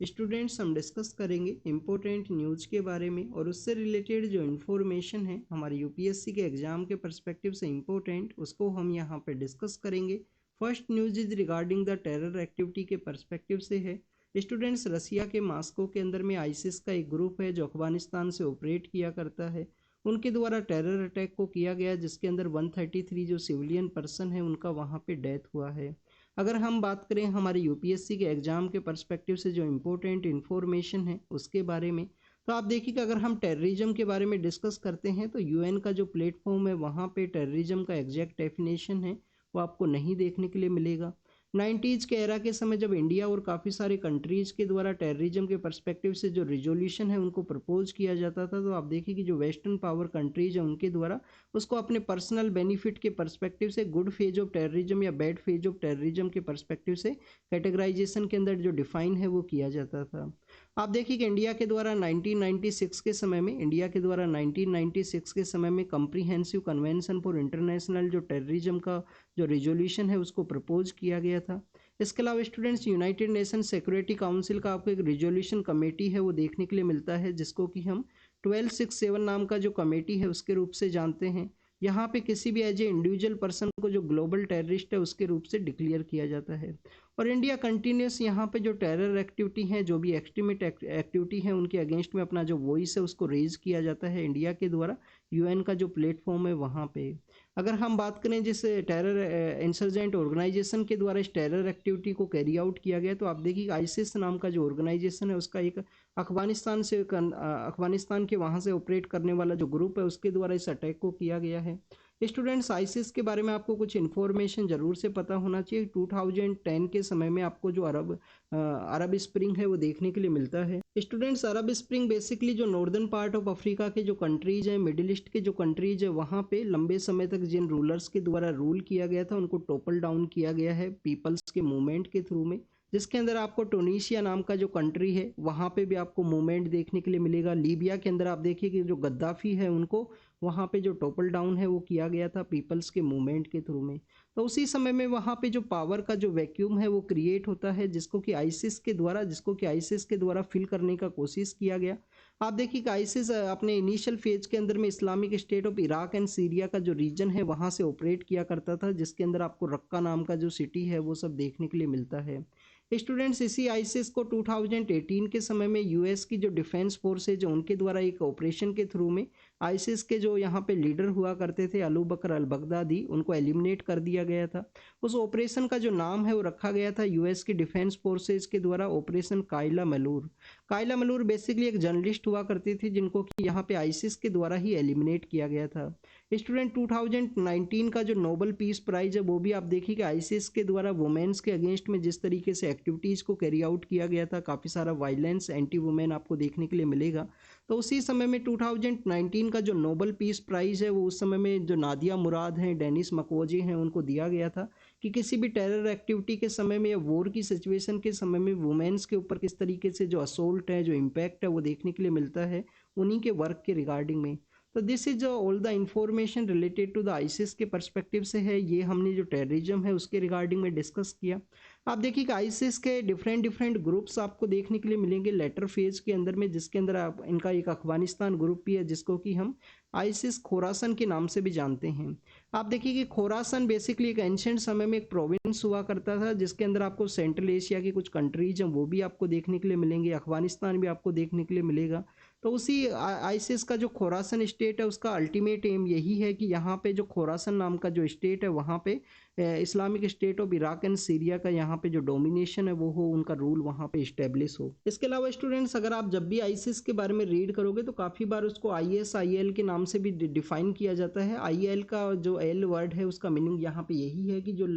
Students हम discuss करेंगे important news के बारे में और उससे रिलेटेड जो इन्फॉर्मेशन है हमारे यूपीएससी के एग्जाम के पर्सपेक्टिव से इम्पोर्टेंट उसको हम यहाँ पे डिस्कस करेंगे। First news is regarding the terror activity के पर्सपेक्टिव से है। स्टूडेंट्स रसिया के मास्को के अंदर में आईसिस का एक ग्रुप है जो अफगानिस्तान से ऑपरेट किया करता है। उनके द्वारा टेरर अटैक को किया गया जिसके अंदर 133 जो सिविलियन पर्सन है उनका वहाँ पे डेथ हुआ है। अगर हम बात करें हमारे यूपीएससी के एग्जाम के पर्सपेक्टिव से जो इम्पोर्टेंट इन्फॉर्मेशन है उसके बारे में, तो आप देखिए अगर हम टेररिज्म के बारे में डिस्कस करते हैं तो यूएन का जो प्लेटफॉर्म है वहाँ पे टेररिज्म का एग्जैक्ट डेफिनेशन है वो आपको नहीं देखने के लिए मिलेगा। 90s के एरा के समय जब इंडिया और काफ़ी सारे कंट्रीज़ के द्वारा टेररिज्म के पर्सपेक्टिव से जो रिजोल्यूशन है उनको प्रपोज किया जाता था, तो आप देखिए कि जो वेस्टर्न पावर कंट्रीज है उनके द्वारा उसको अपने पर्सनल बेनिफिट के पर्सपेक्टिव से गुड फेज ऑफ टेररिज्म या बैड फेज ऑफ टेररिज्म के पर्सपेक्टिव से कैटेगराइजेशन के अंदर जो डिफाइन है वो किया जाता था। आप देखिए कि इंडिया के द्वारा 1996 के समय में कम्प्रीहेंसिव कन्वेंशन फॉर इंटरनेशनल जो टेररिज्म का जो रिजोल्यूशन है उसको प्रपोज किया गया था। इसके अलावा students United nation security council का आपको एक रिजोल्यूशन कमेटी है वो देखने के लिए मिलता है जिसको कि हम 1267 नाम का जो कमेटी है उसके रूप से जानते हैं। यहाँ पे किसी भी एज ए इंडिविजुअल पर्सन को जो ग्लोबल टेररिस्ट है उसके रूप से डिक्लेयर किया जाता है। और इंडिया कंटिन्यूस यहाँ पे जो टेरर एक्टिविटी है जो भी एक्सट्रीमिट एक्टिविटी है उनके अगेंस्ट में अपना जो वॉइस है उसको रेज किया जाता है इंडिया के द्वारा यूएन का जो प्लेटफॉर्म है वहाँ पे। अगर हम बात करें जिस टेरर इंसर्जेंट ऑर्गेनाइजेशन के द्वारा इस टेरर एक्टिविटी को कैरी आउट किया गया, तो आप देखिए आईसिस नाम का जो ऑर्गेनाइजेशन है उसका एक अफगानिस्तान के वहाँ से ऑपरेट करने वाला जो ग्रुप है उसके द्वारा इस अटैक को किया गया है। स्टूडेंट्स आईसिस के बारे में आपको कुछ इन्फॉर्मेशन जरूर से पता होना चाहिए। 2010 के समय में आपको जो अरब स्प्रिंग है वो देखने के लिए मिलता है। स्टूडेंट्स अरब स्प्रिंग बेसिकली जो नॉर्दर्न पार्ट ऑफ अफ्रीका के जो कंट्रीज हैं, मिडिल ईस्ट के जो कंट्रीज है वहाँ पे लंबे समय तक जिन रूलर्स के द्वारा रूल किया गया था उनको टोपल डाउन किया गया है पीपल्स के मूवमेंट के थ्रू में, जिसके अंदर आपको टूनीशिया नाम का जो कंट्री है वहाँ पे भी आपको मूवमेंट देखने के लिए मिलेगा। लीबिया के अंदर आप देखिए कि जो गद्दाफी है उनको वहाँ पे जो टोपल डाउन है वो किया गया था पीपल्स के मूवमेंट के थ्रू में। तो उसी समय में वहाँ पे जो पावर का जो वैक्यूम है वो क्रिएट होता है जिसको कि आईसिस के द्वारा फिल करने का कोशिश किया गया। आप देखिए कि आईसिस अपने इनिशियल फेज के अंदर में Islamic state of Iraq and Syria का जो रीजन है वहाँ से ऑपरेट किया करता था, जिसके अंदर आपको रक्का नाम का जो सिटी है वो सब देखने के लिए मिलता है। स्टूडेंट्स इसी आईसिस को 2018 के समय में यूएस की जो डिफेंस फोर्स है जो उनके द्वारा एक ऑपरेशन के थ्रू में आईसिस के जो यहाँ पे लीडर हुआ करते थे अबू बकर अल बगदादी उनको एलिमिनेट कर दिया गया था। उस ऑपरेशन का जो नाम है वो रखा गया था यूएस की डिफेंस फोर्सेज के द्वारा operation Kayla Malur. Kayla Malur basically एक जर्नलिस्ट हुआ करती थी जिनको कि यहाँ पे आईसिस के द्वारा ही एलिमिनेट किया गया था। स्टूडेंट 2019 का जो नोबल पीस प्राइज है वो भी आप देखिए कि आईसिस के द्वारा वुमेन्स के अगेंस्ट में जिस तरीके से एक्टिविटीज़ को कैरी आउट किया गया था, काफ़ी सारा वायलेंस एंटी वुमेन आपको देखने के लिए मिलेगा। तो उसी समय में 2019 का जो नोबल पीस प्राइज़ है वो उस समय में जो नादिया मुराद हैं, डेनिस मकवोजी हैं, उनको दिया गया था कि किसी भी टेरर एक्टिविटी के समय में या वॉर की सिचुएशन के समय में वुमेन्स के ऊपर किस तरीके से जो असोल्ट है, जो इम्पैक्ट है वो देखने के लिए मिलता है उन्हीं के वर्क के रिगार्डिंग में। तो this is all the information related to the ISIS के पर्सपेक्टिव से है। ये हमने जो टेररिज्म है उसके रिगार्डिंग में डिस्कस किया। आप देखिए कि आईसिस के डिफरेंट ग्रुप्स आपको देखने के लिए मिलेंगे लेटर फेज के अंदर में, जिसके अंदर आप इनका एक अफगानिस्तान ग्रुप भी है जिसको कि हम आईसिस खोरासन के नाम से भी जानते हैं। आप देखिए कि खोरासन बेसिकली एक एंशिएंट समय में एक प्रोविंस हुआ करता था जिसके अंदर आपको सेंट्रल एशिया की कुछ कंट्रीज हैं वो भी आपको देखने के लिए मिलेंगे, अफगानिस्तान भी आपको देखने के लिए मिलेगा। तो उसी आईसिस का जो खोरासन स्टेट है उसका अल्टीमेट एम यही है कि यहाँ पे जो खोरासन नाम का जो स्टेट है वहाँ पे Islamic state of Iraq and Syria का यहाँ पे जो डोमिनेशन है वो हो, उनका रूल वहाँ पे इस्टेब्लिश हो। इसके अलावा स्टूडेंट्स अगर आप जब भी आईसिस के बारे में रीड करोगे तो काफ़ी बार उसको ISIL के नाम से भी डिफाइन किया जाता है। IL का जो एल वर्ड है उसका मीनिंग यहाँ पे यही है कि जो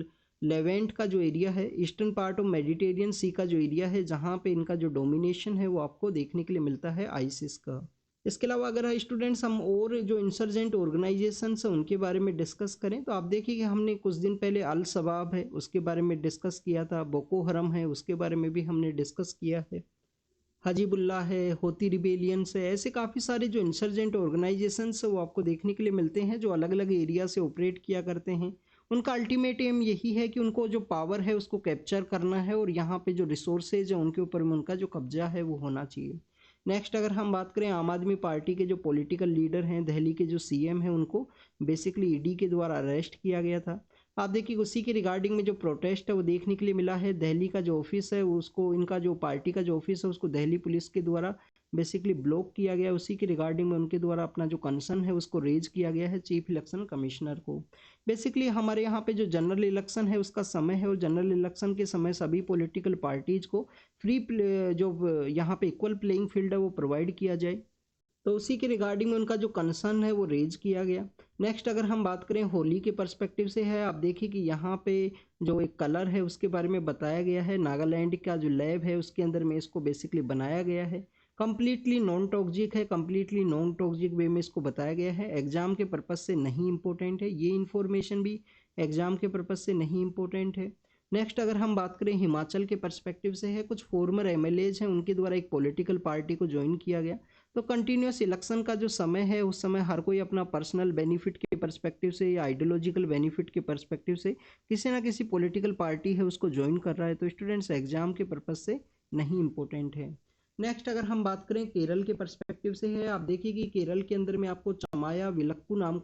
लेवेंट का जो एरिया है, ईस्टर्न पार्ट ऑफ मेडिटेरियन सी का जो एरिया है जहाँ पे इनका जो डोमिनेशन है वो आपको देखने के लिए मिलता है आईसिस का। इसके अलावा अगर स्टूडेंट्स हम और जो इंसर्जेंट ऑर्गेनाइजेशंस हैं उनके बारे में डिस्कस करें तो आप देखिए कि हमने कुछ दिन पहले अल शबाब है उसके बारे में डिस्कस किया था, बोको हरम है उसके बारे में भी हमने डिस्कस किया है, हजीबुल्लाह है, होती रिबेलियंस है, ऐसे काफ़ी सारे जो इंसर्जेंट ऑर्गेनाइजेशंस है वो आपको देखने के लिए मिलते हैं जो अलग अलग एरिया से ऑपरेट किया करते हैं। उनका अल्टीमेट एम यही है कि उनको जो पावर है उसको कैप्चर करना है और यहाँ पे जो रिसोर्सेज है उनके ऊपर में उनका जो कब्जा है वो होना चाहिए। नेक्स्ट अगर हम बात करें आम आदमी पार्टी के जो पॉलिटिकल लीडर हैं, दिल्ली के जो सीएम हैं, उनको बेसिकली ईडी के द्वारा अरेस्ट किया गया था। आप देखिए उसी के रिगार्डिंग में जो प्रोटेस्ट है वो देखने के लिए मिला है। दिल्ली का जो ऑफिस है उसको, इनका जो पार्टी का जो ऑफिस है उसको दिल्ली पुलिस के द्वारा बेसिकली ब्लॉक किया गया। उसी के रिगार्डिंग में उनके द्वारा अपना जो कंसर्न है उसको रेज किया गया है चीफ इलेक्शन कमिश्नर को। बेसिकली हमारे यहाँ पे जो जनरल इलेक्शन है उसका समय है और जनरल इलेक्शन के समय सभी पॉलिटिकल पार्टीज को फ्री जो यहाँ पे इक्वल प्लेइंग फील्ड है वो प्रोवाइड किया जाए। तो उसी के रिगार्डिंग में उनका जो कंसर्न है वो रेज किया गया। नेक्स्ट अगर हम बात करें होली के पर्सपेक्टिव से है, आप देखिए कि यहाँ पे जो एक कलर है उसके बारे में बताया गया है। नागालैंड का जो लैब है उसके अंदर में इसको बेसिकली बनाया गया है। कंप्लीटली नॉन टॉक्सिक है, कंप्लीटली नॉन टॉक्सिक वे में इसको बताया गया है। एग्जाम के पर्पज से नहीं इंपॉर्टेंट है, ये इन्फॉर्मेशन भी एग्जाम के पर्पज से नहीं इंपॉर्टेंट है। नेक्स्ट अगर हम बात करें हिमाचल के पर्सपेक्टिव से है, कुछ फॉर्मर एमएलएज हैं उनके द्वारा एक पॉलिटिकल पार्टी को ज्वाइन किया गया। तो कंटिन्यूस इलेक्शन का जो समय है उस समय हर कोई अपना पर्सनल बेनिफिट के पर्सपेक्टिव से या आइडियोलॉजिकल बेनिफिट के पर्सपेक्टिव से किसी ना किसी पॉलिटिकल पार्टी है उसको ज्वाइन कर रहा है। तो स्टूडेंट्स एग्जाम के पर्पज से नहीं इंपॉर्टेंट है। नेक्स्ट अगर हम बात करें केरल के पर्सपेक्टिव से है, आप देखिए कि केरल के अंदर में आपको चमाया विलक्कू नाम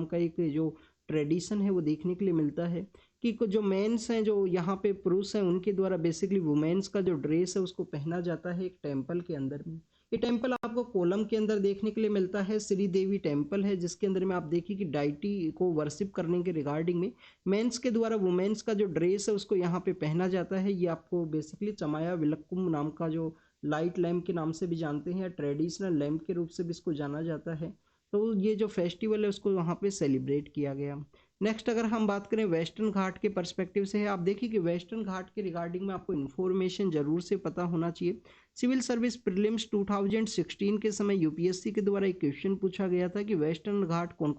का एक जो ट्रेडिशन है वो देखने के लिए मिलता है कि जो मेंस हैं, जो यहाँ पे पुरुष हैं, उनके द्वारा बेसिकली वुमेन्स का जो ड्रेस है उसको पहना जाता है एक टेम्पल के अंदर में। ये टेम्पल आपको कोलम के अंदर देखने के लिए मिलता है। श्री देवी टेम्पल है जिसके अंदर में आप देखिए कि डाइटी को वर्शिप करने के रिगार्डिंग में मेंस के द्वारा वुमेन्स का जो ड्रेस है उसको यहाँ पे पहना जाता है। ये आपको बेसिकली चमाया विलक्कुम नाम का जो लाइट लैम्प के नाम से भी जानते हैं या ट्रेडिशनल लैम्प के रूप से भी इसको जाना जाता है। तो ये जो फेस्टिवल है उसको वहाँ पे सेलिब्रेट किया गया। नेक्स्ट अगर हम बात करें वेस्टर्न घाट के पर्सपेक्टिव से है, आप देखिए कि वेस्टर्न घाट के रिगार्डिंग में आपको इन्फॉर्मेशन जरूर से पता होना चाहिए। सिविल सर्विस प्रीलिम्स 2016 के समय यूपीएससी के द्वारा एक क्वेश्चन पूछा गया था कि वेस्टर्न घाट कौन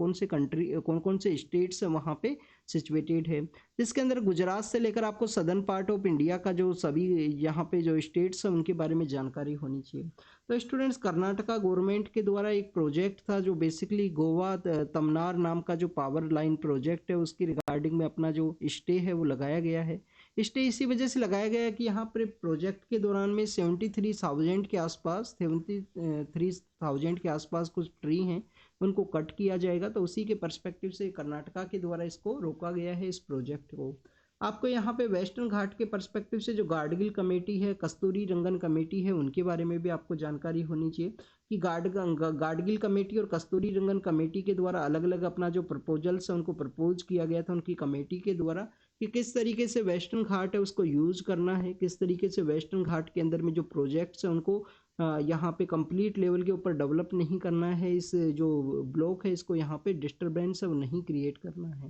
कौन से स्टेट्स वहाँ पे सिचुएटेड है, जिसके अंदर गुजरात से लेकर आपको सदर्न पार्ट ऑफ इंडिया का जो सभी यहाँ पे जो स्टेट्स हैं उनके बारे में जानकारी होनी चाहिए। तो स्टूडेंट्स कर्नाटका गवर्नमेंट के द्वारा एक प्रोजेक्ट था जो बेसिकली गोवा तमनार नाम का जो पावर लाइन प्रोजेक्ट है उसकी रिगार्डिंग में अपना जो स्टे है वो लगाया गया है। स्टे इसी वजह से लगाया गया है कि यहाँ पर प्रोजेक्ट के दौरान में 73,000 के आसपास कुछ ट्री हैं उनको कट किया जाएगा। तो उसी के पर्सपेक्टिव से कर्नाटका के द्वारा इसको रोका गया है इस प्रोजेक्ट को। आपको यहाँ पे वेस्टर्न घाट के पर्सपेक्टिव से जो गाडगिल कमेटी है, कस्तूरी रंगन कमेटी है, उनके बारे में भी आपको जानकारी होनी चाहिए कि गाडगिल कमेटी और कस्तूरी रंगन कमेटी के द्वारा अलग अलग अपना जो प्रपोजल्स है उनको प्रपोज किया गया था उनकी कमेटी के द्वारा कि किस तरीके से वेस्टर्न घाट है उसको यूज करना है, किस तरीके से वेस्टर्न घाट के अंदर में जो प्रोजेक्ट्स हैं उनको यहाँ पे कंप्लीट लेवल के ऊपर डेवलप नहीं करना है, इस जो ब्लॉक है इसको यहाँ पे डिस्टर्बेंस है वो नहीं क्रिएट करना है।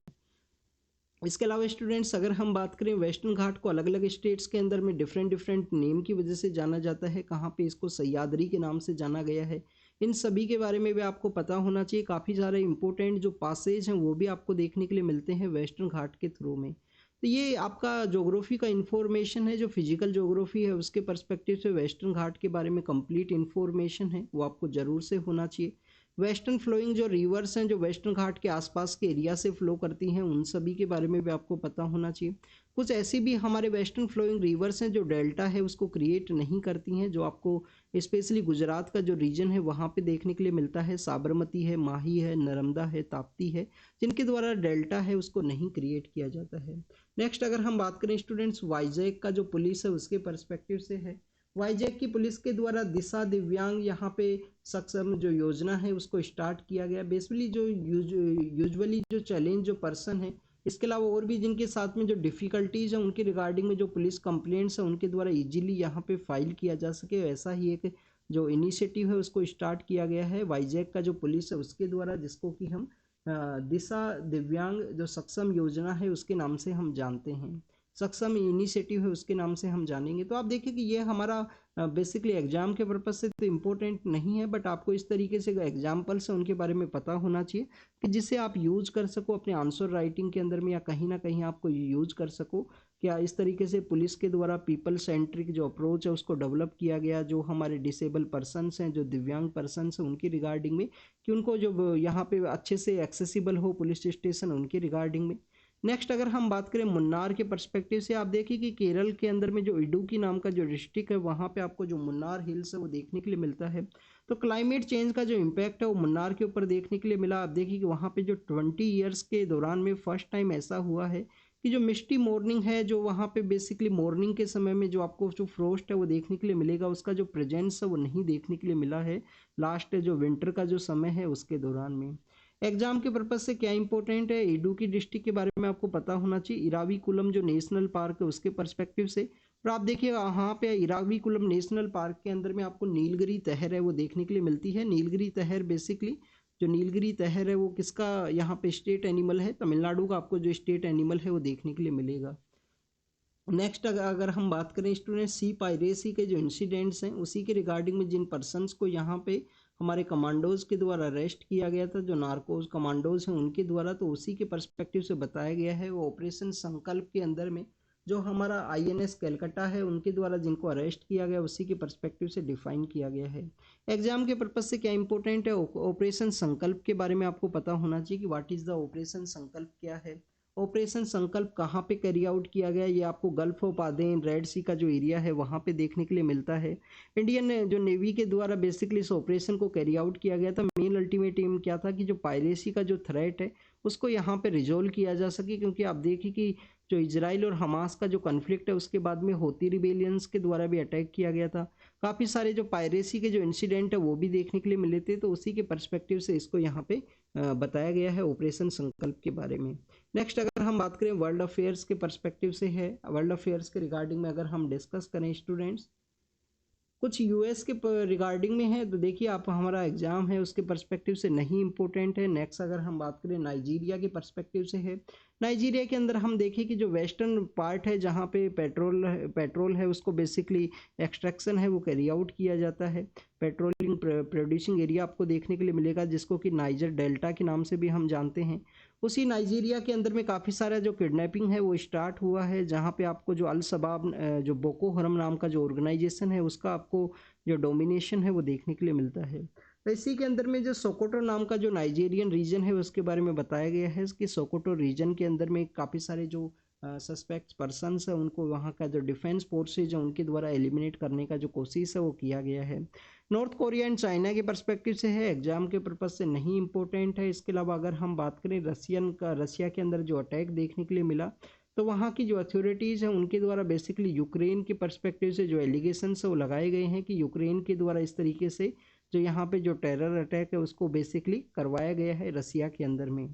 इसके अलावा स्टूडेंट्स अगर हम बात करें वेस्टर्न घाट को अलग अलग स्टेट्स के अंदर में डिफरेंट नेम की वजह से जाना जाता है। कहाँ पे इसको सह्याद्री के नाम से जाना गया है, इन सभी के बारे में भी आपको पता होना चाहिए। काफ़ी सारे इंपॉर्टेंट जो पासेज हैं वो भी आपको देखने के लिए मिलते हैं वेस्टर्न घाट के थ्रू में। तो ये आपका ज्योग्राफी का इन्फॉर्मेशन है, जो फिजिकल ज्योग्राफी है उसके पर्सपेक्टिव से वेस्टर्न घाट के बारे में कंप्लीट इन्फॉर्मेशन है वो आपको ज़रूर से होना चाहिए। वेस्टर्न फ्लोइंग जो रिवर्स हैं जो वेस्टर्न घाट के आसपास के एरिया से फ्लो करती हैं उन सभी के बारे में भी आपको पता होना चाहिए। कुछ ऐसी भी हमारे वेस्टर्न फ्लोइंग रिवर्स हैं जो डेल्टा है उसको क्रिएट नहीं करती हैं, जो आपको स्पेशली गुजरात का जो रीजन है वहाँ पे देखने के लिए मिलता है। साबरमती है, माही है, नर्मदा है, ताप्ती है, जिनके द्वारा डेल्टा है उसको नहीं क्रिएट किया जाता है। नेक्स्ट अगर हम बात करें स्टूडेंट्स वाइजैक का जो पुलिस है उसके पर्सपेक्टिव से है। वाइजैक की पुलिस के द्वारा दिशा दिव्यांग यहाँ पे सक्षम जो योजना है उसको स्टार्ट किया गया। बेसिकली जो यूजुअली जो चैलेंज जो पर्सन है, इसके अलावा और भी जिनके साथ में जो डिफ़िकल्टीज है उनके रिगार्डिंग में जो पुलिस कंप्लेंट्स है उनके द्वारा इजीली यहाँ पे फाइल किया जा सके, ऐसा ही एक जो इनिशिएटिव है उसको स्टार्ट किया गया है वाइजैक का जो पुलिस है उसके द्वारा, जिसको कि हम दिशा दिव्यांग जो सक्षम योजना है उसके नाम से हम जानते हैं, सक्षम इनिशिएटिव है उसके नाम से हम जानेंगे। तो आप देखिए कि ये हमारा बेसिकली एग्जाम के पर्पज से तो इम्पोर्टेंट नहीं है, बट आपको इस तरीके से एग्जाम्पल्स हैं उनके बारे में पता होना चाहिए कि जिसे आप यूज कर सको अपने आंसर राइटिंग के अंदर में या कहीं ना कहीं आपको यूज कर सको क्या इस तरीके से पुलिस के द्वारा पीपल सेंट्रिक जो अप्रोच है उसको डेवलप किया गया, जो हमारे डिसेबल पर्सनस हैं, जो दिव्यांग पर्सनस हैं उनकी रिगार्डिंग में, कि उनको जो यहाँ पे अच्छे से एक्सेसिबल हो पुलिस स्टेशन उनकी रिगार्डिंग में। नेक्स्ट अगर हम बात करें मुन्नार के पर्सपेक्टिव से, आप देखिए कि केरल के अंदर में जो इडुक्की नाम का जो डिस्ट्रिक्ट है वहाँ पे आपको जो मुन्नार हिल्स है वो देखने के लिए मिलता है। तो क्लाइमेट चेंज का जो इम्पैक्ट है वो मुन्नार के ऊपर देखने के लिए मिला। आप देखिए कि वहाँ पे जो 20 ईयर्स के दौरान में फर्स्ट टाइम ऐसा हुआ है कि जो मिस्टी मॉर्निंग है, जो वहाँ पे बेसिकली मॉर्निंग के समय में जो आपको जो फ्रोस्ट है वो देखने के लिए मिलेगा, उसका जो प्रेजेंस है वो नहीं देखने के लिए मिला है लास्ट जो विंटर का जो समय है उसके दौरान में। एग्जाम के पर्पज से क्या इंपॉर्टेंट है, इडुक्की डिस्ट्रिक्ट के बारे में आपको पता होना चाहिए। इराविकुलम जो नेशनल पार्क है उसके पर्सपेक्टिव से, और आप देखिए यहाँ पे इराविकुलम नेशनल पार्क के अंदर में आपको नीलगिरी तहर है वो देखने के लिए मिलती है। नीलगिरी तहर बेसिकली जो नीलगिरी तहर है वो किसका यहाँ पे स्टेट एनिमल है, तमिलनाडु का आपको जो स्टेट एनिमल है वो देखने के लिए मिलेगा। नेक्स्ट अगर हम बात करें स्टूडेंट, सी पायरेसी के जो इंसिडेंट्स हैं उसी के रिगार्डिंग में जिन पर्सनस को यहाँ पे हमारे कमांडोज के द्वारा अरेस्ट किया गया था, जो नार्कोज कमांडोज हैं उनके द्वारा, तो उसी के पर्सपेक्टिव से बताया गया है। वो ऑपरेशन संकल्प के अंदर में जो हमारा INS कैलकटा है उनके द्वारा जिनको अरेस्ट किया गया उसी के पर्सपेक्टिव से डिफाइन किया गया है। एग्जाम के पर्पज से क्या इंपॉर्टेंट है, ऑपरेशन संकल्प के बारे में आपको पता होना चाहिए कि व्हाट इज द ऑपरेशन संकल्प क्या है। ऑपरेशन संकल्प कहाँ पे कैरी आउट किया गया, ये आपको गल्फ ऑफ आदेन, रेड सी का जो एरिया है वहाँ पे देखने के लिए मिलता है। इंडियन जो नेवी के द्वारा बेसिकली इस ऑपरेशन को कैरी आउट किया गया था। मेन अल्टीमेट एम क्या था कि जो पायरेसी का जो थ्रेट है उसको यहाँ पे रिजोल्व किया जा सके, क्योंकि आप देखिए कि जो इजराइल और हमास का जो कन्फ्लिक्ट है उसके बाद में होती रिबेलियंस के द्वारा भी अटैक किया गया था। काफ़ी सारे जो पायरेसी के जो इंसिडेंट है वो भी देखने के लिए मिले थे, तो उसी के पर्सपेक्टिव से इसको यहाँ पे बताया गया है ऑपरेशन संकल्प के बारे में। नेक्स्ट अगर हम बात करें वर्ल्ड अफेयर्स के पर्सपेक्टिव से है, वर्ल्ड अफेयर्स के रिगार्डिंग में अगर हम डिस्कस करें स्टूडेंट्स, कुछ यूएस के रिगार्डिंग में है, तो देखिए आप हमारा एग्जाम है उसके पर्सपेक्टिव से नहीं इंपॉर्टेंट है। नेक्स्ट अगर हम बात करें नाइजीरिया के पर्सपेक्टिव से है, नाइजीरिया के अंदर हम देखें कि जो वेस्टर्न पार्ट है जहाँ पे पेट्रोल है उसको बेसिकली एक्सट्रैक्शन है वो कैरी आउट किया जाता है। पेट्रोलिंग प्रोड्यूसिंग एरिया आपको देखने के लिए मिलेगा जिसको कि नाइजर डेल्टा के नाम से भी हम जानते हैं। उसी नाइजीरिया के अंदर में काफ़ी सारा जो किडनैपिंग है वो स्टार्ट हुआ है, जहाँ पे आपको जो अल शबाब जो बोको हरम नाम का जो ऑर्गेनाइजेशन है उसका आपको जो डोमिनेशन है वो देखने के लिए मिलता है। तो इसी के अंदर में जो सोकोटो नाम का जो नाइजीरियन रीजन है उसके बारे में बताया गया है कि सोकोटो रीजन के अंदर में काफ़ी सारे जो सस्पेक्ट पर्सनस है उनको वहाँ का जो डिफेंस फोर्सेज है उनके द्वारा एलिमिनेट करने का जो कोशिश है वो किया गया है। नॉर्थ कोरिया एंड चाइना के पर्सपेक्टिव से है, एग्जाम के पर्पज से नहीं इंपॉर्टेंट है। इसके अलावा अगर हम बात करें रसिया के अंदर जो अटैक देखने के लिए मिला, तो वहाँ की जो अथॉरिटीज़ हैं उनके द्वारा बेसिकली यूक्रेन के पर्सपेक्टिव से जो एलिगेशंस है वो लगाए गए हैं कि यूक्रेन के द्वारा इस तरीके से जो यहाँ पे जो टेरर अटैक है उसको बेसिकली करवाया गया है रसिया के अंदर में।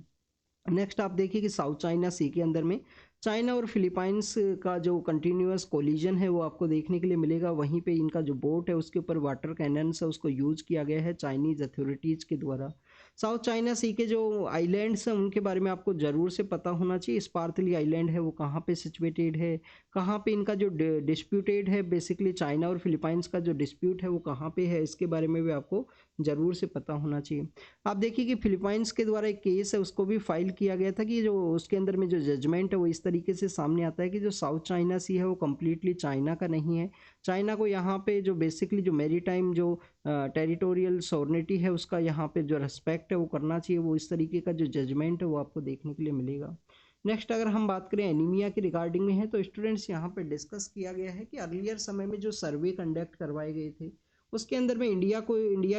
नेक्स्ट आप देखिए कि साउथ चाइना सी के अंदर में चाइना और फिलीपाइंस का जो कंटिन्यूअस कोलिजन है वो आपको देखने के लिए मिलेगा। वहीं पे इनका जो बोट है उसके ऊपर वाटर कैनन्स है उसको यूज किया गया है चाइनीज अथॉरिटीज़ के द्वारा। साउथ चाइना सी के जो आइलैंड्स हैं उनके बारे में आपको ज़रूर से पता होना चाहिए। स्पार्थली आइलैंड है वो कहाँ पे सिचुएटेड है, कहाँ पे इनका जो डिस्प्यूटेड है बेसिकली चाइना और फिलीपाइंस का जो डिस्प्यूट है वो कहाँ पे है, इसके बारे में भी आपको ज़रूर से पता होना चाहिए। आप देखिए कि फिलीपाइंस के द्वारा एक केस है उसको भी फाइल किया गया था कि जो उसके अंदर में जो जजमेंट है वो इस तरीके से सामने आता है कि जो साउथ चाइना सी है वो कम्प्लीटली चाइना का नहीं है। चाइना को यहाँ पे जो बेसिकली जो मैरीटाइम जो टेरिटोरियल सॉवरेनिटी है उसका यहाँ पे जो रेस्पेक्ट है वो करना चाहिए, वो इस तरीके का जो जजमेंट है वो आपको देखने के लिए मिलेगा। नेक्स्ट अगर हम बात करें एनीमिया के रिगार्डिंग में है, तो स्टूडेंट्स यहाँ पे डिस्कस किया गया है कि अर्लियर समय में जो सर्वे कंडक्ट करवाए गए थे उसके अंदर में इंडिया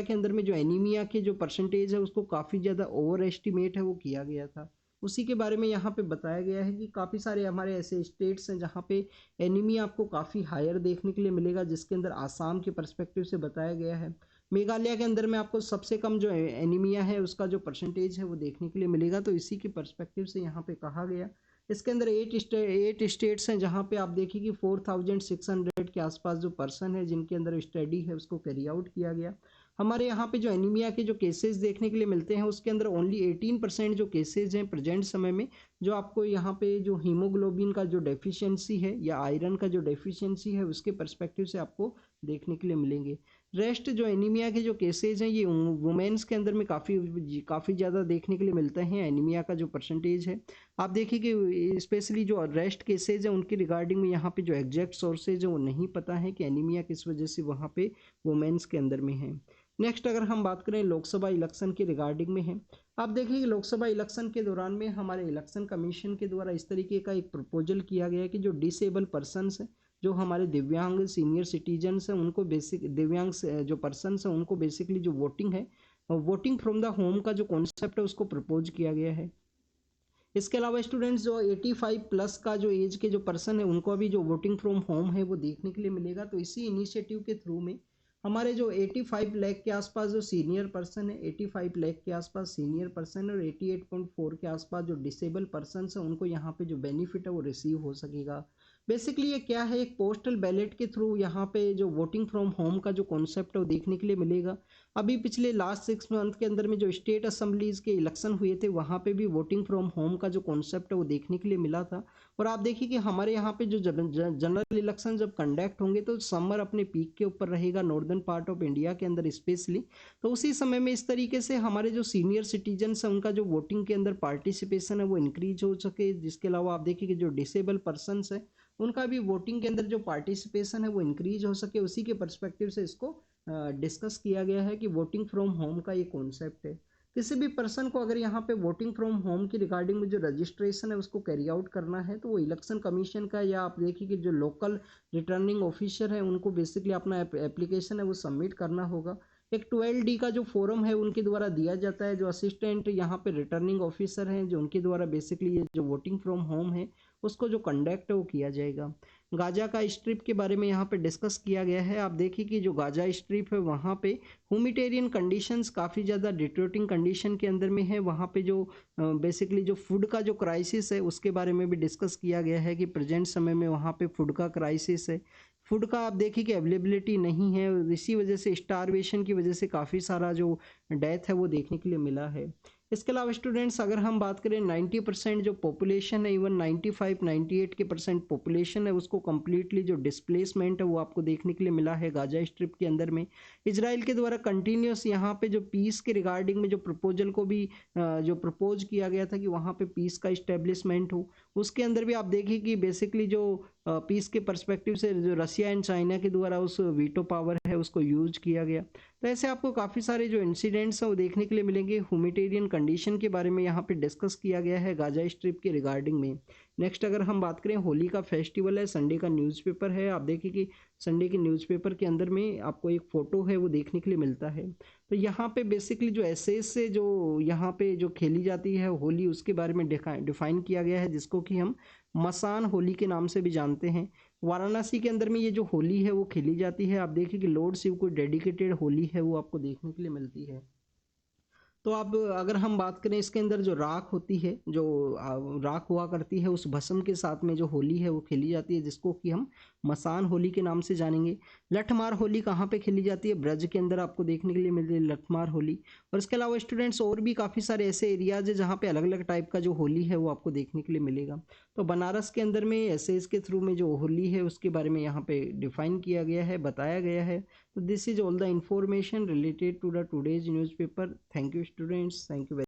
के अंदर में जो एनीमिया के जो परसेंटेज है उसको काफ़ी ज़्यादा ओवर एस्टिमेट है वो किया गया था। उसी के बारे में यहाँ पे बताया गया है कि काफ़ी सारे हमारे ऐसे स्टेट्स हैं जहाँ पे एनीमिया आपको काफ़ी हायर देखने के लिए मिलेगा, जिसके अंदर आसाम के पर्सपेक्टिव से बताया गया है। मेघालय के अंदर में आपको सबसे कम जो एनीमिया है उसका जो परसेंटेज है वो देखने के लिए मिलेगा, तो इसी के पर्सपेक्टिव से यहाँ पे कहा गया। इसके अंदर 8 स्टेट्स हैं जहाँ पे आप देखिए कि 4600 के आसपास जो पर्सन है जिनके अंदर स्टडी है उसको कैरी आउट किया गया। हमारे यहाँ पे जो एनीमिया के जो केसेस देखने के लिए मिलते हैं उसके अंदर ओनली 18% जो केसेज हैं प्रेजेंट समय में जो आपको यहाँ पे जो हीमोग्लोबिन का जो डेफिशिएंसी है या आयरन का जो डेफिशिएंसी है उसके पर्सपेक्टिव से आपको देखने के लिए मिलेंगे। रेस्ट जो एनीमिया के जो केसेज हैं ये वुमेन्स के अंदर में काफ़ी ज़्यादा देखने के लिए मिलते हैं एनीमिया का जो परसेंटेज है। आप देखिए कि स्पेशली जो रेस्ट केसेज हैं उनकी रिगार्डिंग में यहाँ पे जो एग्जैक्ट सोर्सेज है वो नहीं पता है कि एनीमिया किस वजह से वहाँ पे वुमेन्स के अंदर में है। नेक्स्ट अगर हम बात करें लोकसभा इलेक्शन के रिगार्डिंग में है, आप देखिए कि लोकसभा इलेक्शन के दौरान में हमारे इलेक्शन कमीशन के द्वारा इस तरीके का एक प्रपोजल किया गया है कि जो डिसेबल पर्सनस है, जो हमारे दिव्यांग सीनियर सिटीजन्स हैं उनको बेसिक दिव्यांग जो पर्सनस हैं उनको बेसिकली जो वोटिंग है वोटिंग फ्रॉम द होम का जो कॉन्सेप्ट है उसको प्रपोज किया गया है। इसके अलावा स्टूडेंट्स जो 85 प्लस का जो एज के जो पर्सन है उनको अभी जो वोटिंग फ्रॉम होम है वो देखने के लिए मिलेगा। तो इसी इनिशिएटिव के थ्रू में हमारे जो 85 लाख के आसपास जो सीनियर पर्सन है 85 लाख के आसपास सीनियर पर्सन और 88.4 के आसपास जो डिसेबल पर्सन है उनको यहाँ पे जो बेनिफिट है वो रिसीव हो सकेगा। बेसिकली ये क्या है, एक पोस्टल बैलेट के थ्रू यहाँ पे जो वोटिंग फ्रॉम होम का जो कॉन्सेप्ट है वो देखने के लिए मिलेगा। अभी पिछले लास्ट 6 मंथ के अंदर में जो स्टेट असेंबलीज के इलेक्शन हुए थे वहाँ पे भी वोटिंग फ्रॉम होम का जो कॉन्सेप्ट है वो देखने के लिए मिला था। और आप देखिए कि हमारे यहाँ पे जो जनरल इलेक्शन जब कंडक्ट होंगे तो समर अपने पीक के ऊपर रहेगा नॉर्दर्न पार्ट ऑफ इंडिया के अंदर स्पेशली। तो उसी समय में इस तरीके से हमारे जो सीनियर सिटीजन्स हैं उनका जो वोटिंग के अंदर पार्टिसिपेशन है वो इंक्रीज हो सके। जिसके अलावा आप देखिए कि जो डिसेबल पर्सन है उनका भी वोटिंग के अंदर जो पार्टिसिपेशन है वो इंक्रीज हो सके, उसी के पर्सपेक्टिव से इसको डिस्कस किया गया है कि वोटिंग फ्रॉम होम का ये कॉन्सेप्ट है। किसी भी पर्सन को अगर यहाँ पे वोटिंग फ्रॉम होम की रिगार्डिंग में जो रजिस्ट्रेशन है उसको कैरी आउट करना है तो वो इलेक्शन कमीशन का या आप देखिए कि जो लोकल रिटर्निंग ऑफिसर है उनको बेसिकली अपना एप्लीकेशन है वो सबमिट करना होगा। एक 12D का जो फॉर्म है उनके द्वारा दिया जाता है, जो असिस्टेंट यहाँ पे रिटर्निंग ऑफिसर हैं जो उनके द्वारा बेसिकली ये जो वोटिंग फ्रॉम होम है उसको जो कंडक्ट है वो किया जाएगा। गाजा का स्ट्रिप के बारे में यहाँ पे डिस्कस किया गया है। आप देखिए कि जो गाजा स्ट्रिप है वहाँ पे ह्यूमिटेरियन कंडीशंस काफ़ी ज़्यादा डिटोरेटिंग कंडीशन के अंदर में है। वहाँ पे जो बेसिकली जो फूड का जो क्राइसिस है उसके बारे में भी डिस्कस किया गया है कि प्रेजेंट समय में वहाँ पे फूड का क्राइसिस है। फूड का आप देखिए कि अवेलेबिलिटी नहीं है, इसी वजह से स्टारवेशन की वजह से काफ़ी सारा जो डेथ है वो देखने के लिए मिला है। इसके अलावा स्टूडेंट्स अगर हम बात करें 90% जो पॉपुलेशन है, इवन 95-98 के परसेंट पॉपुलेशन है उसको कम्प्लीटली जो डिस्प्लेसमेंट है वो आपको देखने के लिए मिला है गाजा स्ट्रिप के अंदर में। इजराइल के द्वारा कंटिन्यूस यहाँ पे जो पीस के रिगार्डिंग में जो प्रपोजल को भी जो प्रपोज किया गया था कि वहाँ पे पीस का इस्टेब्लिशमेंट हो, उसके अंदर भी आप देखिए कि बेसिकली जो पीस के पर्सपेक्टिव से जो रसिया एंड चाइना के द्वारा उस वीटो पावर है उसको यूज किया गया। तो ऐसे आपको काफ़ी सारे जो इंसिडेंट्स हैं वो देखने के लिए मिलेंगे। ह्यूमिटेरियन कंडीशन के बारे में यहाँ पे डिस्कस किया गया है गाजा स्ट्रिप के रिगार्डिंग में। नेक्स्ट अगर हम बात करें होली का फेस्टिवल है, संडे का न्यूज़पेपर है। आप देखिए कि संडे के न्यूज़पेपर के अंदर में आपको एक फ़ोटो है वो देखने के लिए मिलता है। तो यहाँ पे बेसिकली जो एसेस से जो यहाँ पे जो खेली जाती है होली उसके बारे में डिफाइन किया गया है, जिसको कि हम मसान होली के नाम से भी जानते हैं। वाराणसी के अंदर में ये जो होली है वो खेली जाती है। आप देखिए कि लॉर्ड शिव को डेडिकेटेड होली है वो आपको देखने के लिए मिलती है। तो अब अगर हम बात करें इसके अंदर जो राख होती है, जो राख हुआ करती है, उस भस्म के साथ में जो होली है वो खेली जाती है, जिसको कि हम मसान होली के नाम से जानेंगे। लठमार होली कहाँ पे खेली जाती है? ब्रज के अंदर आपको देखने के लिए मिलती है लठमार होली। और इसके अलावा स्टूडेंट्स और भी काफ़ी सारे ऐसे एरियाज है जहाँ पे अलग अलग टाइप का जो होली है वो आपको देखने के लिए मिलेगा। तो बनारस के अंदर में एसेज के थ्रू में जो होली है उसके बारे में यहाँ पे डिफाइन किया गया है, बताया गया है। So this is all the information related to the today's newspaper. Thank you students. Thank you very